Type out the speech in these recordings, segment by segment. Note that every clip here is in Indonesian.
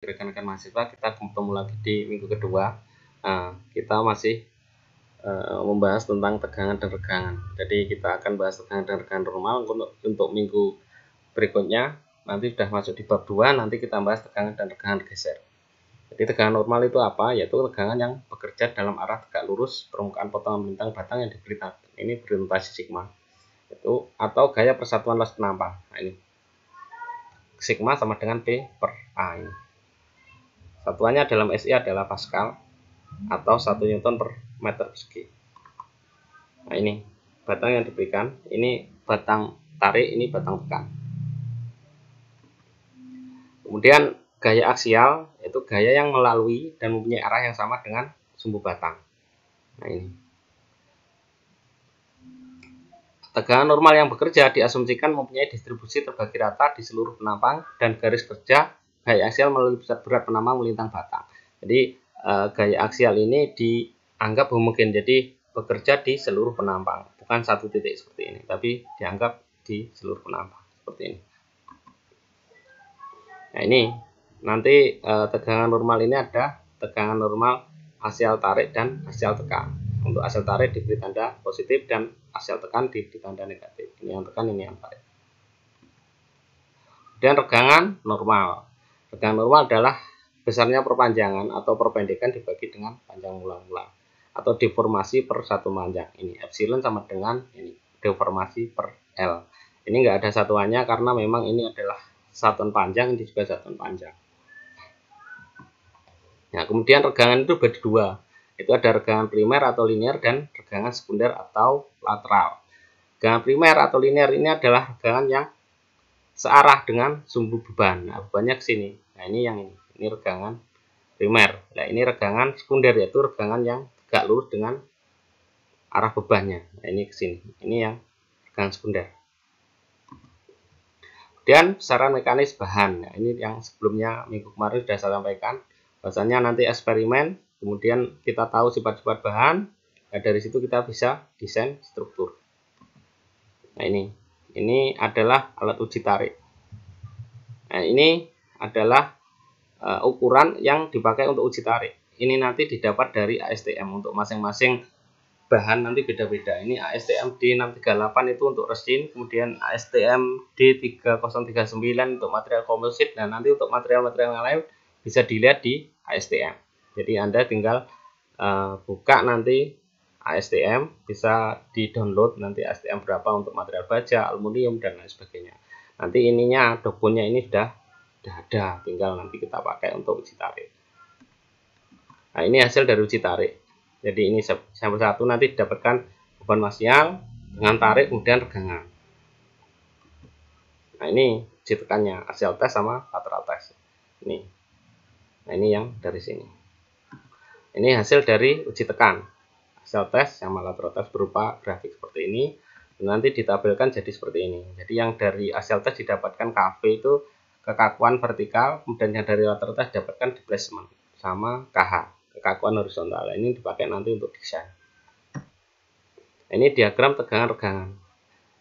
rekan-rekan mahasiswa, kita ketemu lagi di minggu kedua. Kita masih membahas tentang tegangan dan regangan. Jadi kita akan bahas tegangan dan regangan normal untuk minggu berikutnya. Nanti sudah masuk di bab 2, nanti kita bahas tegangan dan regangan geser. Jadi tegangan normal itu apa? Yaitu tegangan yang bekerja dalam arah tegak lurus permukaan potongan bintang batang yang diberi ini bernotasi sigma. Itu atau gaya persatuan los penampang. Nah, ini sigma sama dengan P per A ini. Satuannya dalam SI adalah Pascal atau 1 Newton per meter persegi. Nah, ini batang yang diberikan, ini batang tarik, ini batang tekan. Kemudian gaya aksial yaitu gaya yang melalui dan mempunyai arah yang sama dengan sumbu batang. Nah, ini tegangan normal yang bekerja diasumsikan mempunyai distribusi terbagi rata di seluruh penampang dan garis kerja gaya aksial melalui pusat berat penampang melintang batang. Jadi gaya aksial ini dianggap homogen, jadi bekerja di seluruh penampang, bukan satu titik seperti ini, tapi dianggap di seluruh penampang seperti ini. Nah, ini nanti tegangan normal ini ada tegangan normal aksial tarik dan aksial tekan. Untuk aksial tarik diberi tanda positif dan aksial tekan diberi tanda negatif. Ini yang tekan, ini yang tarik. Dan regangan normal. Regangan normal adalah besarnya perpanjangan atau perpendekan dibagi dengan panjang mula-mula atau deformasi per satu panjang. Ini epsilon sama dengan ini deformasi per L. Ini enggak ada satuannya karena memang ini adalah satuan panjang, ini juga satuan panjang. Nah, kemudian regangan itu bagi dua. Itu ada regangan primer atau linear dan regangan sekunder atau lateral. Regangan primer atau linear ini adalah regangan yang searah dengan sumbu beban. Nah, bebannya ke sini. Nah, ini yang ini. Ini regangan primer. Nah, ini regangan sekunder, yaitu regangan yang tegak lurus dengan arah bebannya. Nah, ini ke sini. Ini yang regangan sekunder. Kemudian besaran mekanis bahan. Nah, ini yang sebelumnya minggu kemarin sudah saya sampaikan. Bahwasanya nanti eksperimen, kemudian kita tahu sifat-sifat bahan. Nah, dari situ kita bisa desain struktur. Nah, ini adalah alat uji tarik. Nah, ini adalah ukuran yang dipakai untuk uji tarik. Ini nanti didapat dari ASTM. Untuk masing-masing bahan nanti beda-beda. Ini ASTM D638 itu untuk resin, kemudian ASTM D3039 untuk material komposit. Dan nanti untuk material-material yang lain bisa dilihat di ASTM. Jadi Anda tinggal buka nanti ASTM, bisa di-download nanti ASTM berapa untuk material baja, aluminium, dan lain sebagainya. Nanti ininya, dokunnya ini sudah ada, tinggal nanti kita pakai untuk uji tarik. Nah, ini hasil dari uji tarik. Jadi ini sampel satu nanti didapatkan beban maksimal dengan tarik, kemudian regangan. Nah, ini uji tekannya, axial test sama lateral test. Ini. Nah, ini yang dari sini. Ini hasil dari uji tekan. Axial test sama lateral test berupa grafik seperti ini. Nanti ditabelkan jadi seperti ini. Jadi yang dari axial test didapatkan KV itu kekakuan vertikal, kemudian yang dari lateral test didapatkan displacement sama KH, kekakuan horizontal. Ini dipakai nanti untuk desain. Ini diagram tegangan regangan.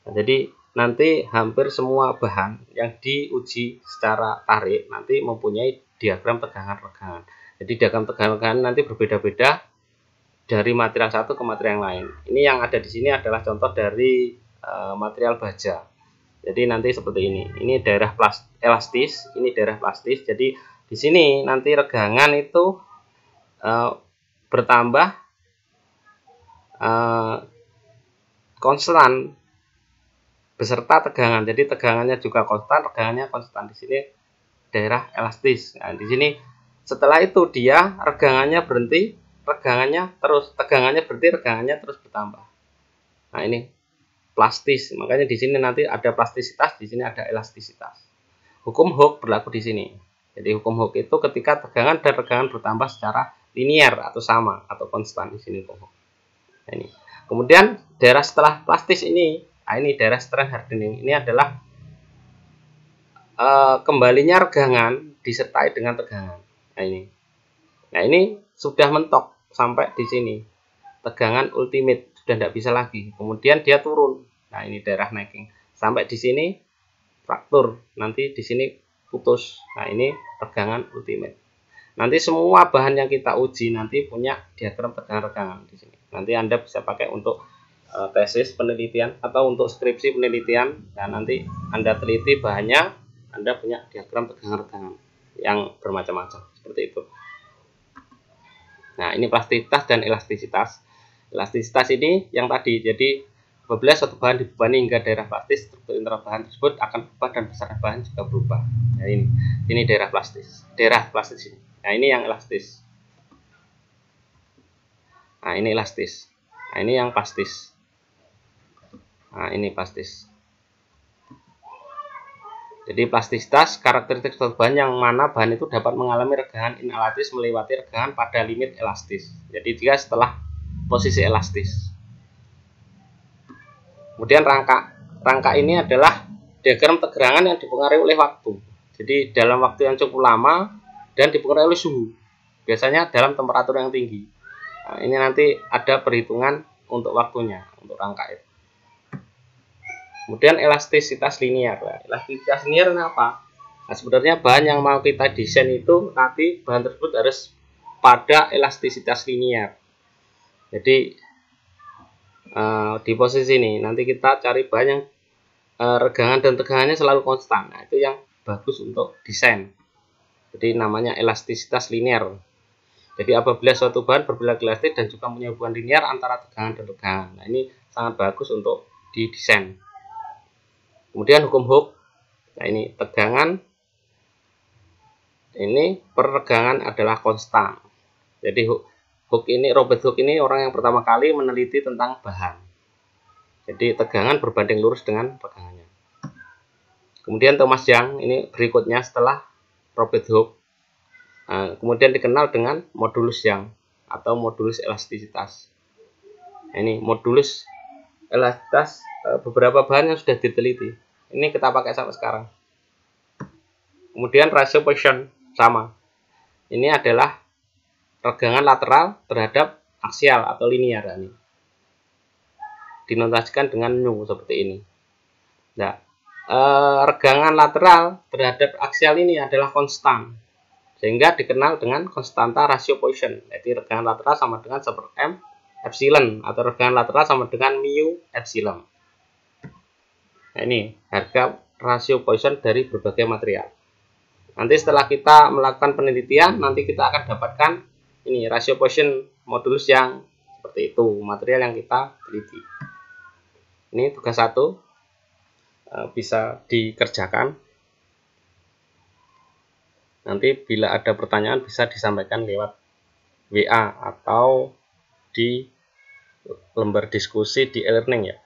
Nah, jadi nanti hampir semua bahan yang diuji secara tarik nanti mempunyai diagram tegangan regangan. Jadi diagram tegangan regangan nanti berbeda-beda dari material satu ke material yang lain. Ini yang ada di sini adalah contoh dari material baja. Jadi nanti seperti ini. Ini daerah elastis, ini daerah plastis. Jadi di sini nanti regangan itu bertambah konstan beserta tegangan. Jadi tegangannya juga konstan, regangannya konstan. Di sini daerah elastis. Nah, di sini setelah itu dia regangannya berhenti, regangannya terus, tegangannya berhenti, regangannya terus bertambah. Nah, ini plastis. Makanya di sini nanti ada plastisitas, di sini ada elastisitas. Hukum Hooke berlaku di sini. Jadi hukum Hooke itu ketika tegangan dan regangan bertambah secara linear atau sama atau konstan, di sini hukum Hooke. Nah, ini. Kemudian daerah setelah plastis ini, nah ini daerah strength hardening. Ini adalah kembalinya regangan disertai dengan tegangan. Nah, ini. Nah, ini sudah mentok sampai di sini. Tegangan ultimate sudah tidak bisa lagi. Kemudian dia turun. Nah, ini daerah necking. Sampai di sini fraktur. Nanti di sini putus. Nah, ini regangan ultimate. Nanti semua bahan yang kita uji nanti punya diagram tegangan regangan di sini. Nanti Anda bisa pakai untuk tesis penelitian atau untuk skripsi penelitian. Nah, nanti Anda teliti bahannya, Anda punya diagram tegangan regangan yang bermacam-macam seperti itu. Nah, ini plastisitas dan elastisitas. Elastisitas ini yang tadi, jadi apabila suatu bahan dibebani hingga daerah plastis, struktur internal bahan tersebut akan berubah dan besar bahan juga berubah. Nah, ini daerah plastis ini. Nah, ini yang elastis. Nah, ini elastis. Nah, ini yang plastis. Nah, ini plastis. Jadi plastisitas karakteristik suatu bahan yang mana bahan itu dapat mengalami regangan inelastis melewati regangan pada limit elastis. Jadi dia setelah posisi elastis. Kemudian rangka ini adalah diagram tegangan yang dipengaruhi oleh waktu. Jadi dalam waktu yang cukup lama dan dipengaruhi oleh suhu. Biasanya dalam temperatur yang tinggi. Nah, ini nanti ada perhitungan untuk waktunya untuk rangka itu. Kemudian elastisitas linear. Nah, elastisitas linear ini apa? Nah, sebenarnya bahan yang mau kita desain itu nanti bahan tersebut harus pada elastisitas linear. Jadi di posisi ini nanti kita cari bahan yang regangan dan tegangannya selalu konstan. Nah, itu yang bagus untuk desain. Jadi namanya elastisitas linear. Jadi apabila suatu bahan berperilaku elastis dan juga punya hubungan linear antara tegangan dan tegangan. Nah, ini sangat bagus untuk didesain. Kemudian hukum Hooke. Nah, ini tegangan ini perregangan adalah konstan. Jadi Robert Hooke ini orang yang pertama kali meneliti tentang bahan. Jadi tegangan berbanding lurus dengan regangannya. Kemudian Thomas Young ini berikutnya setelah Robert Hooke. Kemudian dikenal dengan modulus Young atau modulus elastisitas. Nah, ini modulus elastisitas beberapa bahan yang sudah diteliti. Ini kita pakai sampai sekarang. Kemudian rasio Poisson sama. Ini adalah regangan lateral terhadap aksial atau linear. Ini dinotasikan dengan nu seperti ini. Nah, regangan lateral terhadap aksial ini adalah konstan, sehingga dikenal dengan konstanta rasio Poisson. Jadi regangan lateral sama dengan 1/m epsilon atau regangan lateral sama dengan mu epsilon. Nah, ini harga rasio Poisson dari berbagai material. Nanti setelah kita melakukan penelitian, nanti kita akan dapatkan ini rasio Poisson modulus yang seperti itu, material yang kita teliti. Ini tugas 1 bisa dikerjakan. Nanti bila ada pertanyaan bisa disampaikan lewat WA atau di lembar diskusi di e-learning ya.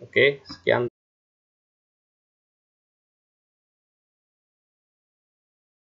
Oke, sekian.